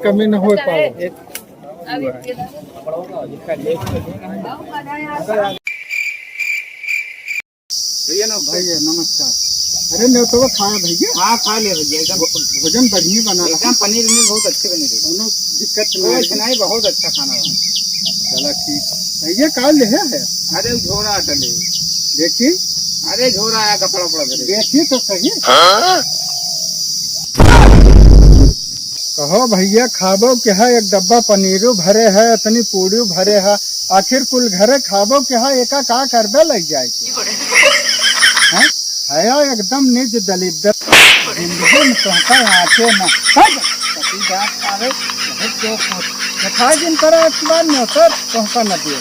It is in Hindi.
कमी न हो पाए। भैया ना भैया नमस्कार। अरे नहीं तो खाया भैया। हाँ खा लिया भैया, एकदम भोजन बढ़िया बना रहा। पनीर बहुत अच्छे बने थे, दोनों दिक्कत नहीं, बहुत अच्छा खाना बना। चला ठीक भैया, कहा ले है? अरे झोरा डले देखी, अरे झोरा आया कपड़ा पड़ा देखिए तो सही। कहो भैया खाबो के है, एक डब्बा पनीरो भरे है, इतनी पूड़ी भरे है, आखिर कुल घरे खाबो के है, एका का करबे लग जाए है एकदम निज दलित जिंदगी में तोहका आके न पति जात आवे बहुत जो दिन करे एक बार न सर तोहका न दिए।